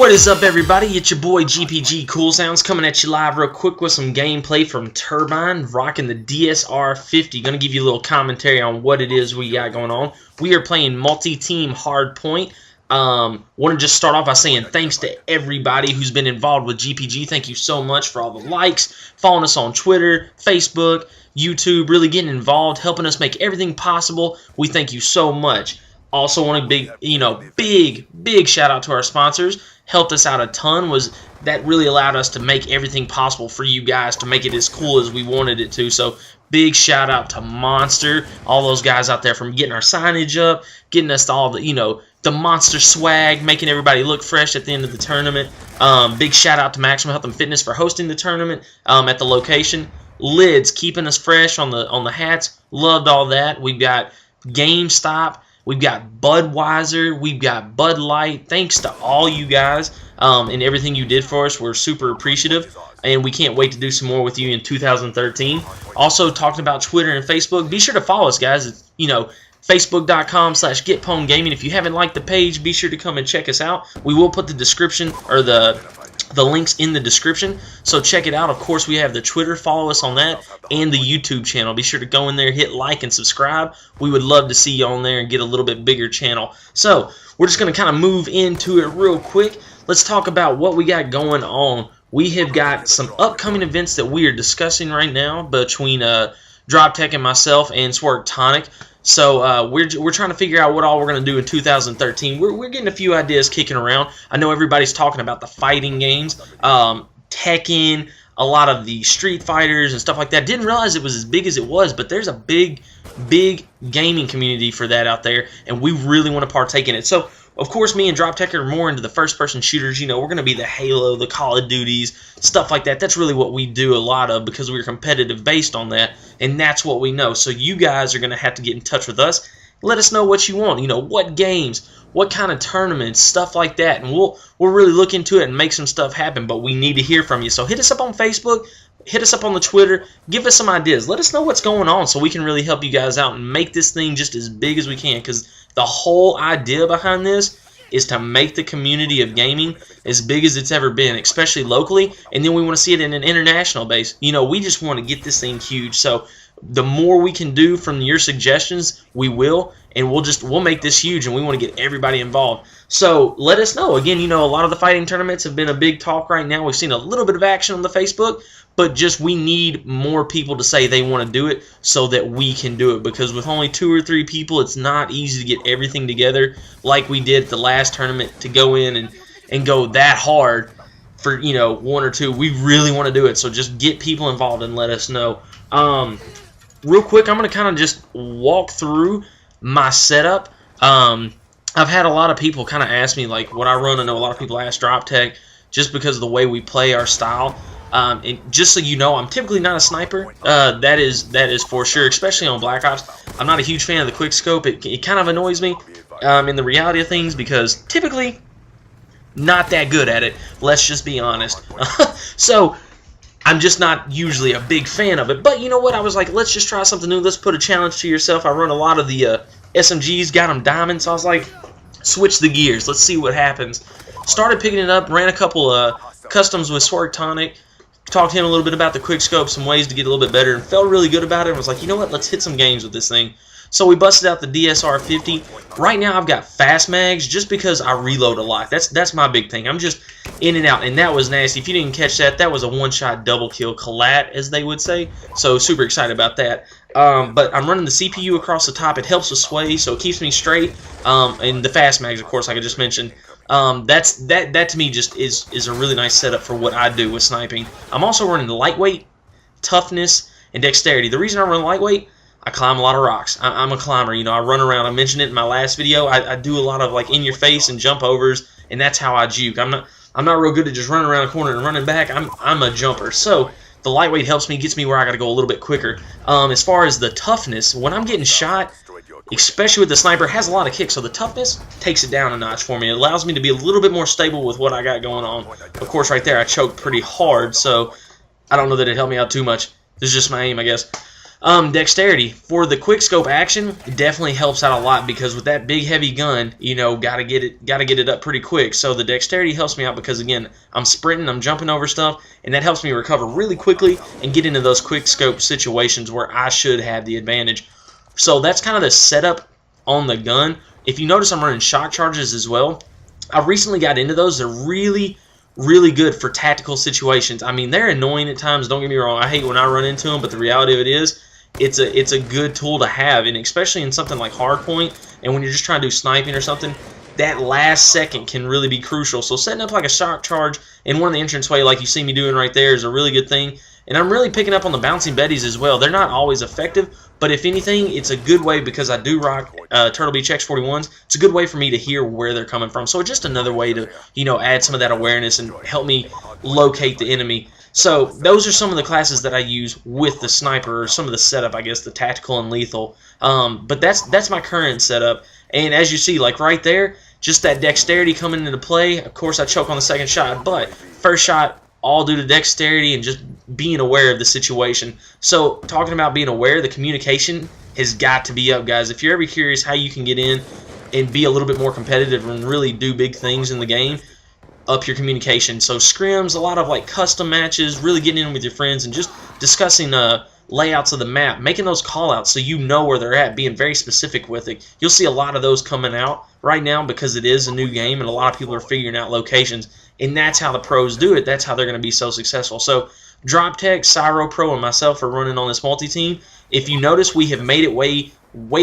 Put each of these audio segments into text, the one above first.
What is up, everybody? It's your boy GPG CoolsoundZ coming at you live real quick with some gameplay from Turbine, rocking the DSR 50. Gonna give you a little commentary on what it is we got going on. We are playing multi-team hardpoint. Want to just start off by saying thanks to everybody who's been involved with GPG. Thank you so much for all the likes, following us on Twitter, Facebook, YouTube, really getting involved, helping us make everything possible. We thank you so much. Also want a big shout out to our sponsors. Helped us out a ton. That really allowed us to make everything possible for you guys to make it as cool as we wanted it to. So big shout out to Monster, all those guys out there, from getting our signage up, getting us all the the Monster swag, making everybody look fresh at the end of the tournament. Big shout out to Maximum Health and Fitness for hosting the tournament at the location. Lids keeping us fresh on the hats. Loved all that. We've got GameStop. We've got Budweiser, we've got Bud Light. Thanks to all you guys and everything you did for us. We're super appreciative, and we can't wait to do some more with you in 2013. Also, talking about Twitter and Facebook, be sure to follow us, guys. It's, Facebook.com/GetPwnGaming. If you haven't liked the page, be sure to come and check us out. We will put the description or the links in the description, so check it out. Of course, we have the Twitter, follow us on that, and the YouTube channel. Be sure to go in there, hit like and subscribe. We would love to see you on there and get a little bit bigger channel. So we're just going to kind of move into it real quick. Let's talk about what we got going on. We have got some upcoming events that we are discussing right now between DropTech and myself and Swertonic. So we're trying to figure out what all we're going to do in 2013. We're getting a few ideas kicking around. I know everybody's talking about the fighting games, Tekken, a lot of the Street Fighters and stuff like that. Didn't realize it was as big as it was, but there's a big gaming community for that out there, and we really want to partake in it. So, of course, me and DropTech are more into the first-person shooters. We're going to be the Halo, the Call of Duties, stuff like that. That's really what we do a lot of because we're competitive based on that, and that's what we know. So you guys are going to have to get in touch with us. Let us know what you want. What games, what kind of tournaments, stuff like that, and we'll really look into it and make some stuff happen. But we need to hear from you. So hit us up on Facebook, hit us up on the Twitter, give us some ideas. Let us know what's going on so we can really help you guys out and make this thing just as big as we can, because the whole idea behind this is to make the community of gaming as big as it's ever been, especially locally, and then we want to see it in an international base. We just want to get this thing huge. So the more we can do from your suggestions, we will, and we'll make this huge, and we want to get everybody involved. So let us know. Again, a lot of the fighting tournaments have been a big talk right now. We've seen a little bit of action on the Facebook, but we need more people to say they want to do it so that we can do it, because with only 2 or 3 people, it's not easy to get everything together like we did at the last tournament to go in and go that hard for 1 or 2. We really want to do it, so just get people involved and let us know. Real quick, I'm going to kind of just walk through my setup. I've had a lot of people kind of ask me like what I run. I know a lot of people ask DropTech just because of the way we play our style. And just so you know, I'm typically not a sniper. That is for sure, especially on Black Ops. I'm not a huge fan of the quick scope. It kind of annoys me in the reality of things, because typically not that good at it. Let's just be honest. So I'm just not usually a big fan of it. But you know what? I was like, let's just try something new. Let's put a challenge to yourself. I run a lot of the SMGs, got them diamond, so I was like, switch the gears. Let's see what happens. Started picking it up, ran a couple customs with Swertonic, talked to him a little bit about the quickscope, some ways to get a little bit better, and felt really good about it, and was like, you know what, let's hit some games with this thing. So we busted out the DSR 50. Right now I've got fast mags just because I reload a lot. That's my big thing. I'm just in and out, and that was nasty. If you didn't catch that, that was a one-shot double kill, collat, as they would say. So super excited about that. But I'm running the CPU across the top. It helps with sway, so it keeps me straight. And the fast mags, of course, like I just mentioned. That to me just is a really nice setup for what I do with sniping. I'm also running lightweight, toughness, and dexterity. The reason I run lightweight, I climb a lot of rocks. I'm a climber. I run around. I mentioned it in my last video. I do a lot of like in your face and jump overs, and that's how I juke. I'm not real good at just running around a corner and running back. I'm a jumper. So the lightweight helps me, gets me where I got to go a little bit quicker. As far as the toughness, when I'm getting shot, especially with the sniper, has a lot of kicks, so the toughness takes it down a notch for me. It allows me to be a little bit more stable with what I got going on. Of course, right there, I choked pretty hard, so I don't know that it helped me out too much. This is just my aim, I guess. Dexterity for the quick scope action, it definitely helps out a lot because with that big heavy gun, you know, gotta get it up pretty quick. So the dexterity helps me out because again, I'm sprinting, I'm jumping over stuff, and that helps me recover really quickly and get into those quick scope situations where I should have the advantage. So that's kind of the setup on the gun. If you notice, I'm running shock charges as well. I recently got into those. They're really good for tactical situations. I mean, they're annoying at times, don't get me wrong. I hate when I run into them, but the reality of it is, it's a good tool to have, and especially in something like hardpoint, and when you're just trying to do sniping or something, that last second can really be crucial. So setting up like a shock charge in one of the entranceway, like you see me doing right there, is a really good thing. And I'm really picking up on the bouncing betties as well. They're not always effective, but if anything, it's a good way because I do rock Turtle Beach X41s. It's a good way for me to hear where they're coming from. So it's just another way to, you know, add some of that awareness and help me locate the enemy. So those are some of the classes that I use with the sniper, or some of the setup, I guess, the tactical and lethal. But that's my current setup. And as you see, like right there, just that dexterity coming into play. Of course, I choke on the second shot, but first shot, all due to dexterity and just being aware of the situation. So talking about being aware, the communication has got to be up, guys. If you're ever curious how you can get in and be a little bit more competitive and really do big things in the game, up your communication. So scrims, a lot of like custom matches, really getting in with your friends and just discussing layouts of the map, making those call outs so you know where they're at, being very specific with it. You'll see a lot of those coming out right now because it is a new game and a lot of people are figuring out locations, and that's how the pros do it. That's how they're going to be so successful. So Drop Tech, Cyro Pro, and myself are running on this multi-team. If you notice, we have made it way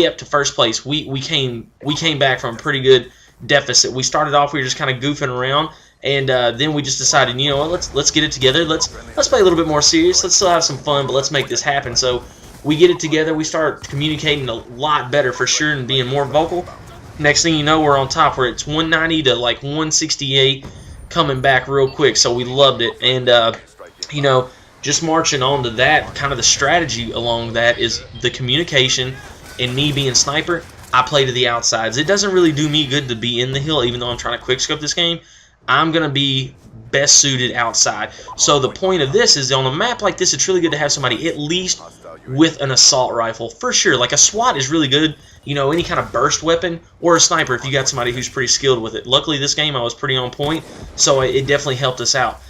up to first place. We came back from a pretty good deficit. We started off, we were just kind of goofing around, and then we just decided, you know what, let's get it together. Let's play a little bit more serious. Let's still have some fun, but let's make this happen. So we get it together. We start communicating a lot better for sure and being more vocal. Next thing you know, we're on top. Where it's 190 to like 168, coming back real quick. So we loved it, and you know, just marching on to that, kind of the strategy along that is the communication, and me being sniper, I play to the outsides. It doesn't really do me good to be in the hill, even though I'm trying to quickscope this game. I'm going to be best suited outside. So the point of this is on a map like this, it's really good to have somebody at least with an assault rifle. For sure, like a SWAT is really good, you know, any kind of burst weapon, or a sniper if you got somebody who's pretty skilled with it. Luckily this game I was pretty on point, so it definitely helped us out.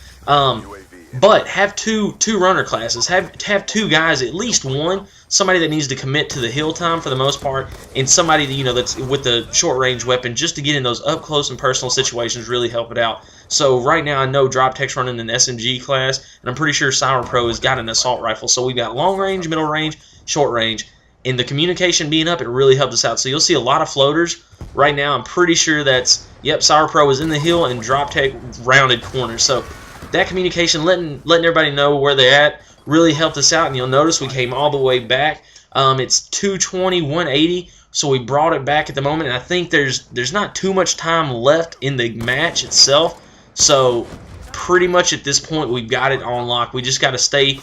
But have two runner classes. Have two guys, at least one, somebody that needs to commit to the hill time for the most part, and somebody that, you know, that's with the short range weapon, just to get in those up close and personal situations, really help it out. So right now I know Drop Tech's running an SMG class, and I'm pretty sure Cyro Pro has got an assault rifle. So we've got long range, middle range, short range, and the communication being up, it really helped us out. So you'll see a lot of floaters right now. I'm pretty sure that's, yep, Cyro Pro is in the hill and Drop Tech rounded corners. So that communication, letting everybody know where they're at, really helped us out. And you'll notice we came all the way back. It's 220, 180, so we brought it back at the moment. And I think there's not too much time left in the match itself. So pretty much at this point we've got it on lock. We just got to stay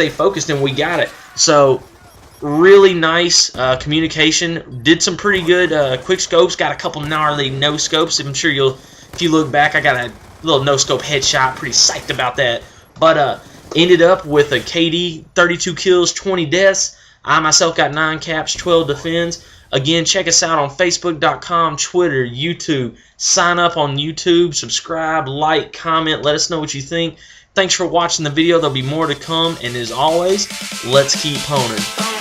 focused, and we got it. So really nice communication. Did some pretty good quick scopes. Got a couple gnarly no scopes. I'm sure if you look back, I got a little no-scope headshot, pretty psyched about that. But ended up with a KD, 32 kills, 20 deaths. I myself got 9 caps, 12 defends. Again, check us out on Facebook.com, Twitter, YouTube. Sign up on YouTube, subscribe, like, comment, let us know what you think. Thanks for watching the video. There'll be more to come, and as always, let's keep honing.